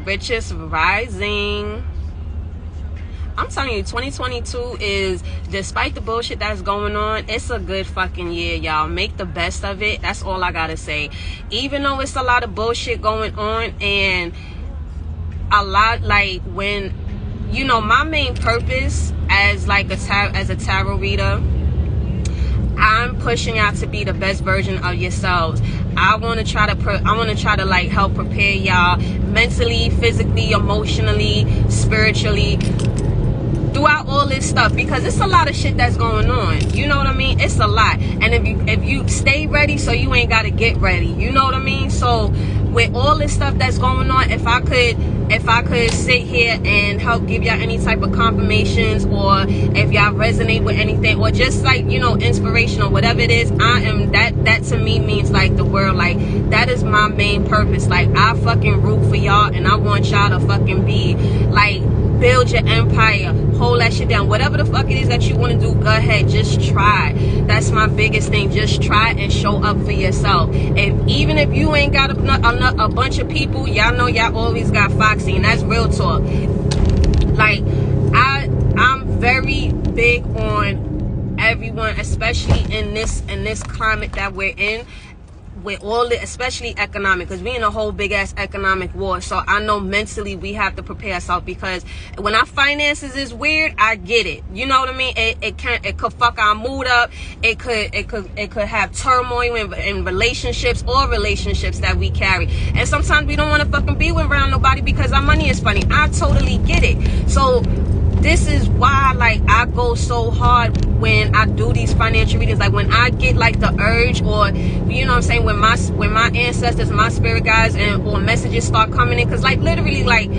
Richest rising. I'm telling you, 2022 is, despite the bullshit that's going on, it's a good fucking year, y'all. Make the best of it. That's all I gotta say. Even though it's a lot of bullshit going on, and a lot, like, when, you know, my main purpose as like as a tarot reader, I'm pushing y'all to be the best version of yourselves. I want to try to like help prepare y'all mentally, physically, emotionally, spiritually, throughout all this stuff, because it's a lot of shit that's going on. You know what I mean? It's a lot. And if you stay ready, so you ain't got to get ready. You know what I mean? So with all this stuff that's going on, if I could sit here and help give y'all any type of confirmations, or if y'all resonate with anything, or just like, you know, inspiration or whatever it is, that to me means like the world. Like, that is my main purpose. Like, I fucking root for y'all, and I want y'all to fucking be like, build your empire, hold that shit down. Whatever the fuck it is that you want to do, go ahead, just try. That's my biggest thing. Just try and show up for yourself. Even if you ain't got a bunch of people, y'all know y'all always got Foxy, and that's real talk. Like, I'm very big on everyone, especially in this climate that we're in, with all the, especially economic, because we in a whole big ass economic war. So I know mentally we have to prepare ourselves, because when our finances is weird, I get it. You know what I mean? It could fuck our mood up. It could have turmoil in relationships, or relationships that we carry. And sometimes we don't want to fucking be around nobody because our money is funny. I totally get it. So this is why, like, I go so hard when I do these financial readings. Like, when I get like the urge, or, you know what I'm saying, when my ancestors, my spirit guides, or messages start coming in, because like literally, like,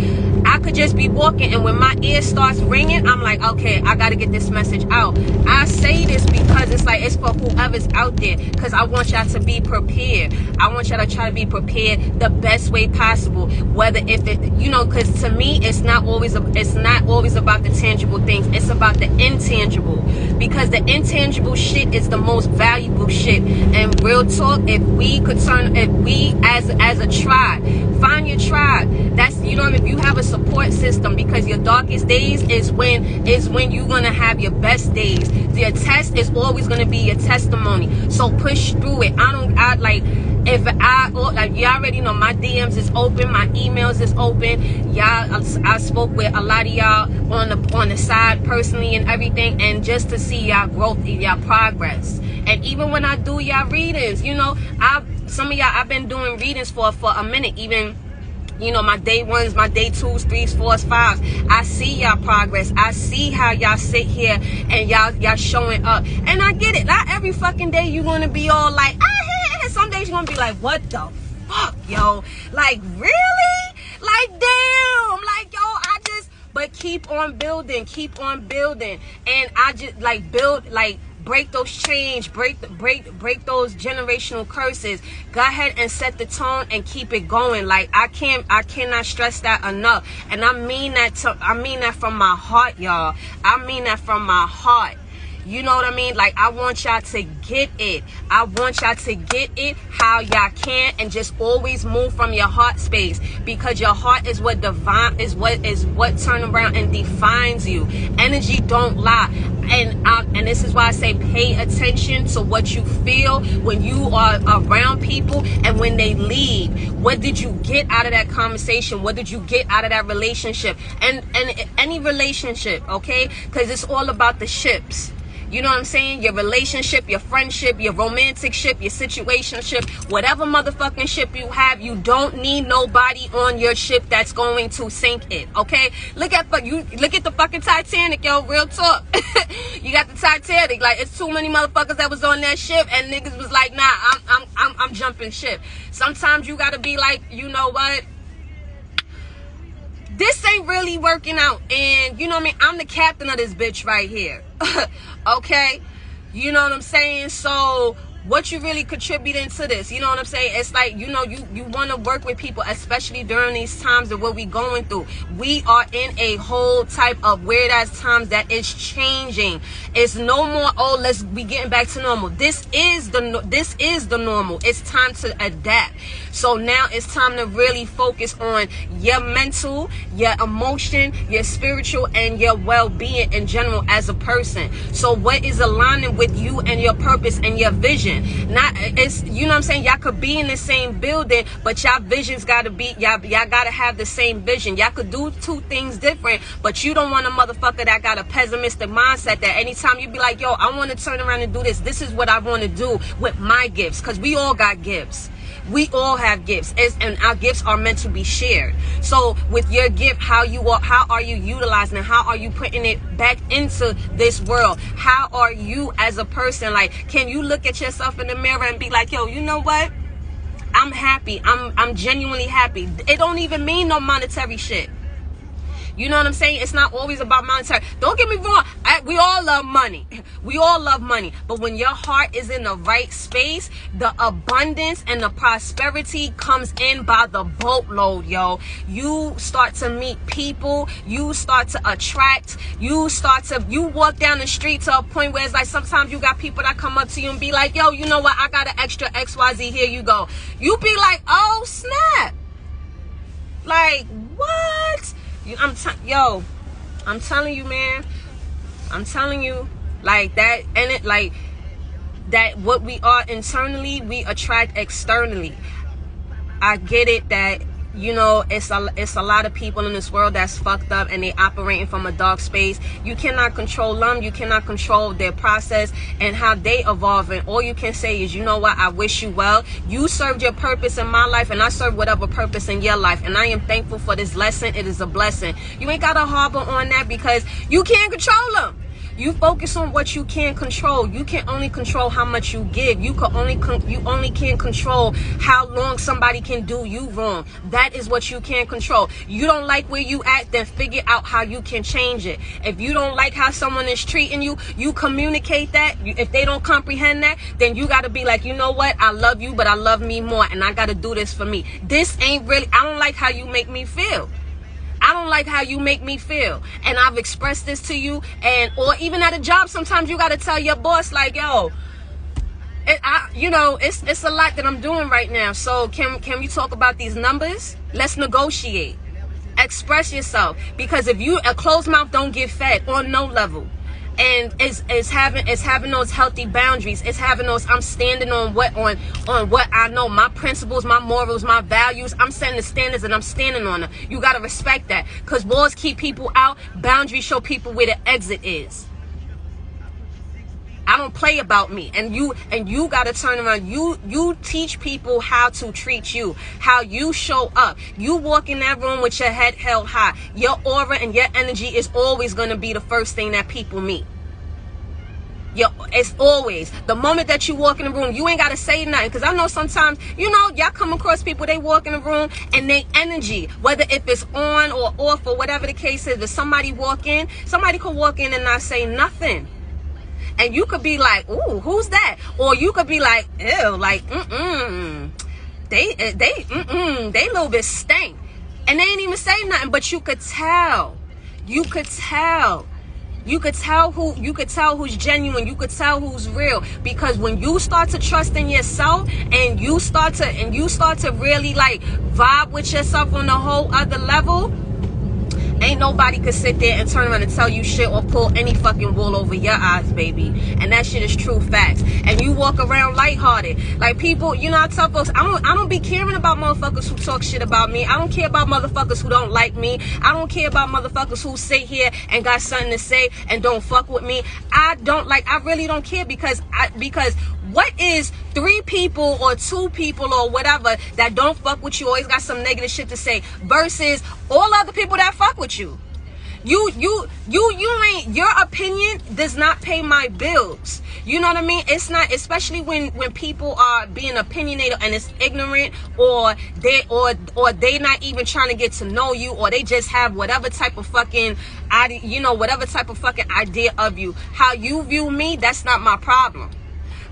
I could just be walking, and when my ear starts ringing, I'm like, okay, I gotta get this message out. I say this because it's like, it's for whoever's out there, because I want y'all to be prepared. I want y'all to try to be prepared the best way possible. Whether if it, you know, because to me, it's not always about the tangible things. It's about the intangible, because the intangible shit is the most valuable shit. And real talk, if we as a tribe, find your tribe. That's, you know, if you have a support system, because your darkest days is when you're gonna have your best days. Your test is always gonna be your testimony. So push through it. Like, you already know my DMs is open, my emails is open. Y'all, I spoke with a lot of y'all on the side personally and everything, and just to see y'all growth, y'all progress. And even when I do y'all readings, you know, some of y'all, I've been doing readings for a minute. Even, you know, my day ones, my day twos, threes, fours, fives. I see y'all progress. I see how y'all sit here and y'all showing up. And I get it. Not every fucking day you want to be all like, some days you're gonna be like, what the fuck, yo? Like, really? Like, damn. Like, yo, but keep on building. And I just, like, break those chains, break those generational curses. Go ahead and set the tone and keep it going. Like, I cannot stress that enough. And I mean that from my heart, y'all. I mean that from my heart. You know what I mean? Like, I want y'all to get it. I want y'all to get it how y'all can, and just always move from your heart space, because your heart is what turn around and defines you. Energy don't lie. And this is why I say pay attention to what you feel when you are around people and when they leave. What did you get out of that conversation? What did you get out of that relationship? And any relationship, okay? Because it's all about the ships. You know what I'm saying? Your relationship, your friendship, your romantic ship, your situationship, whatever motherfucking ship you have, you don't need nobody on your ship that's going to sink it, okay? Look at the fucking Titanic, yo, real talk. You got the Titanic, like, it's too many motherfuckers that was on that ship, and niggas was like, nah, I'm jumping ship. Sometimes you gotta be like, you know what? This ain't really working out, and you know what I mean? I'm the captain of this bitch right here. Okay, you know what I'm saying? So what you really contributing to this? You know what I'm saying? It's like, you know, you want to work with people, especially during these times of what we going through. We are in a whole type of weird ass times that is changing. It's no more, oh, let's be getting back to normal. This is the normal. It's time to adapt. So now it's time to really focus on your mental, your emotion, your spiritual, and your well-being in general as a person. So what is aligning with you and your purpose and your vision? Not, it's, you know what I'm saying, y'all could be in the same building, but y'all visions gotta be, y'all gotta have the same vision. Y'all could do two things different, but you don't want a motherfucker that got a pessimistic mindset that anytime you be like, yo, I want to turn around and do this, this is what I want to do with my gifts. Because we all got gifts. We all have gifts, and our gifts are meant to be shared. So with your gift, how are you utilizing it? How are you putting it back into this world? How are you as a person? Like, can you look at yourself in the mirror and be like, yo, you know what? I'm happy. I'm genuinely happy. It don't even mean no monetary shit. You know what I'm saying? It's not always about monetary. Don't get me wrong. We all love money. We all love money. But when your heart is in the right space, the abundance and the prosperity comes in by the boatload, yo. You start to meet people. You start to attract. You walk down the street to a point where it's like sometimes you got people that come up to you and be like, yo, you know what? I got an extra XYZ. Here you go. You be like, oh, snap. Like, what? I'm telling you, man. I'm telling you, like that, and it like that. What we are internally, we attract externally. I get it that, you know, it's a lot of people in this world that's fucked up and they operating from a dark space. You cannot control them. You cannot control their process and how they evolve. And all you can say is, you know what? I wish you well. You served your purpose in my life, and I serve whatever purpose in your life. And I am thankful for this lesson. It is a blessing. You ain't got to harbor on that because you can't control them. You focus on what you can control. You can only control how much you give. You only can control how long somebody can do you wrong. That is what you can control. You don't like where you at, then figure out how you can change it. If you don't like how someone is treating you, you communicate that. If they don't comprehend that, then you got to be like, you know what? I love you, but I love me more, and I got to do this for me. This ain't really, I don't like how you make me feel. I don't like how you make me feel. And I've expressed this to you. Or even at a job, sometimes you got to tell your boss, like, yo, it's a lot that I'm doing right now. So can we talk about these numbers? Let's negotiate. Express yourself. Because if a closed mouth don't get fed on no level. And it's having those healthy boundaries. It's having those, I'm standing on what I know, my principles, my morals, my values. I'm setting the standards and I'm standing on them. You got to respect that, because walls keep people out. Boundaries show people where the exit is. I don't play about me. And you got to turn around. You teach people how to treat you, how you show up. You walk in that room with your head held high. Your aura and your energy is always going to be the first thing that people meet. It's always the moment that you walk in the room, you ain't got to say nothing. Because I know sometimes, y'all come across people, they walk in the room and they energy, whether if it's on or off or whatever the case is, if somebody could walk in and not say nothing. And you could be like, ooh, who's that? Or you could be like, ew, like, they a little bit stank. And they ain't even say nothing, but you could tell. You could tell who's genuine. You could tell who's real. Because when you start to trust in yourself and you start to really like vibe with yourself on a whole other level, ain't nobody could sit there and turn around and tell you shit or pull any fucking wool over your eyes, baby. And that shit is true facts. And you walk around lighthearted. Like people, I tell folks, I don't be caring about motherfuckers who talk shit about me. I don't care about motherfuckers who don't like me. I don't care about motherfuckers who sit here and got something to say and don't fuck with me. I really don't care, because what is 3 people or 2 people or whatever that don't fuck with you, always got some negative shit to say, versus all other people that fuck with you? You ain't, your opinion does not pay my bills. You know what I mean? It's not, especially when people are being opinionated and it's ignorant, or they not even trying to get to know you, or they just have whatever type of fucking idea of you. How you view me, that's not my problem.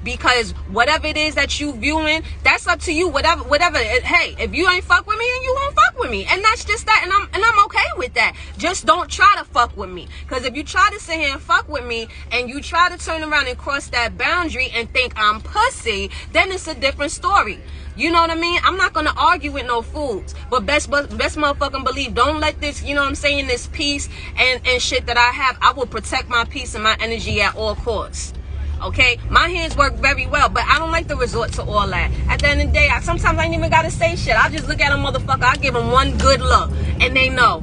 because whatever it is that you viewing, that's up to you. Whatever. Hey, if you ain't fuck with me, then you won't fuck with me, and that's just that. And I'm okay with that. Just don't try to fuck with me, because if you try to sit here and fuck with me, and you try to turn around and cross that boundary and think I'm pussy, then it's a different story. You know what I mean? I'm not gonna argue with no fools, but best motherfucking believe, don't let this, you know what I'm saying, this peace and shit that I have, I will protect my peace and my energy at all costs. Okay, my hands work very well, but I don't like to resort to all that. At the end of the day, sometimes I ain't even gotta say shit. I just look at a motherfucker, I give them one good look, and they know.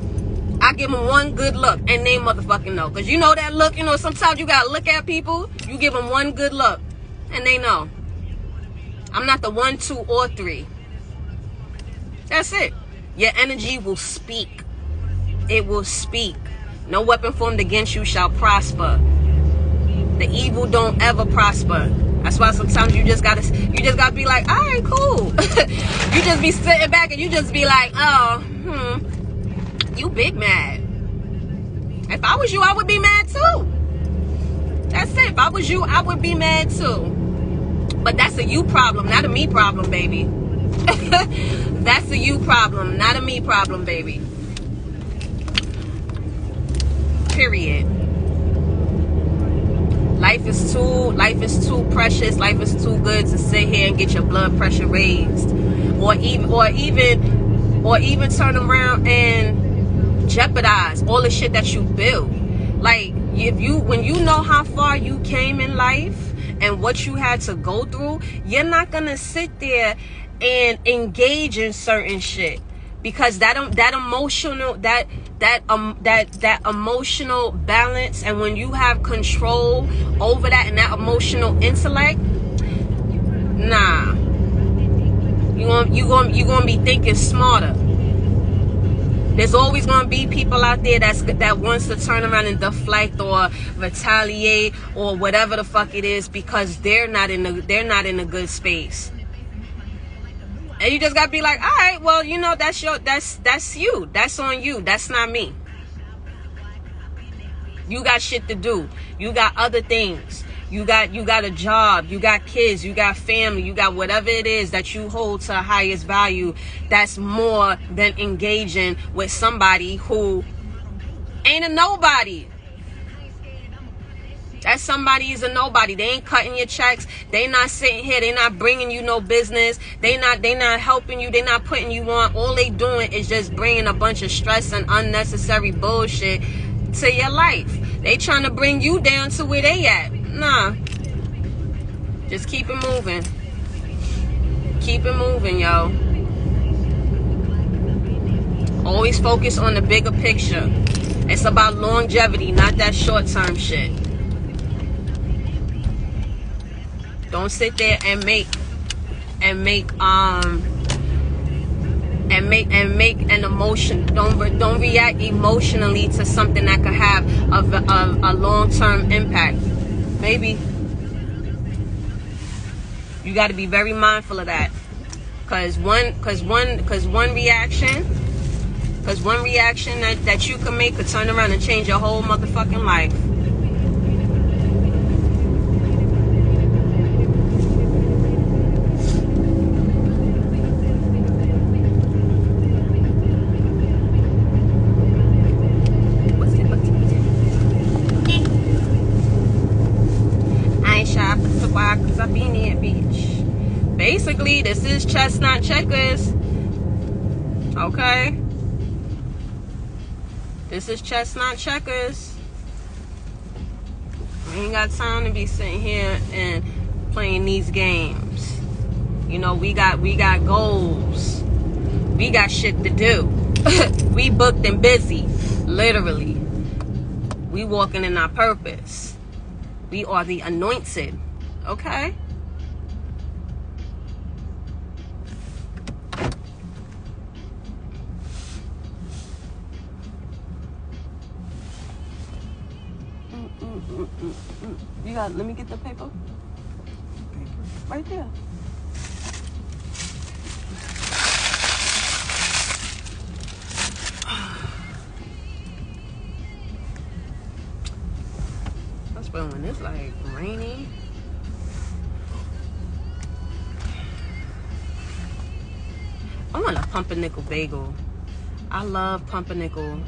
I give them one good look, and they motherfucking know. Because you know that look, you know, sometimes you gotta look at people, you give them one good look, and they know. I'm not the 1, 2, or 3. That's it. Your energy will speak. It will speak. No weapon formed against you shall prosper. The evil don't ever prosper. That's why sometimes you just gotta be like, all right, cool. You just be sitting back and you just be like, oh, you big mad. If I was you, I would be mad too. That's it. If I was you, I would be mad too. But that's a you problem, not a me problem, baby. That's a you problem, not a me problem, baby. Period. Life is too precious. Life is too good to sit here and get your blood pressure raised, or even turn around and jeopardize all the shit that you build. Like when you know how far you came in life and what you had to go through, you're not gonna sit there and engage in certain shit, because that emotional balance, and when you have control over that and that emotional intellect, nah, you gonna be thinking smarter. There's always gonna be people out there that wants to turn around and deflect or retaliate or whatever the fuck it is, because they're not in a good space. And you just gotta be like, all right, well, you know, that's you, that's on you, that's not me. You got shit to do. You got other things. You got a job, you got kids, you got family, you got whatever it is that you hold to the highest value. That's more than engaging with somebody who ain't a nobody. That somebody is a nobody. They ain't cutting your checks. They not sitting here. They not bringing you no business. They not helping you. They not putting you on. All they doing is just bringing a bunch of stress and unnecessary bullshit to your life. They trying to bring you down to where they at. Nah. Just keep it moving. Keep it moving, yo. Always focus on the bigger picture. It's about longevity, not that short-term shit. Don't sit there and make an emotion. Don't react emotionally to something that could have a long-term impact. Baby, you got to be very mindful of that, cause one reaction that you can make could turn around and change your whole motherfucking life. Basically, this is chestnut checkers. Okay? This is chestnut checkers. We ain't got time to be sitting here and playing these games. You know, we got goals. We got shit to do. We booked and busy. Literally. We walking in our purpose. We are the anointed. Okay? You got, let me get the paper. Right there. That's when it's like rainy. I want a pumpernickel bagel. I love pumpernickel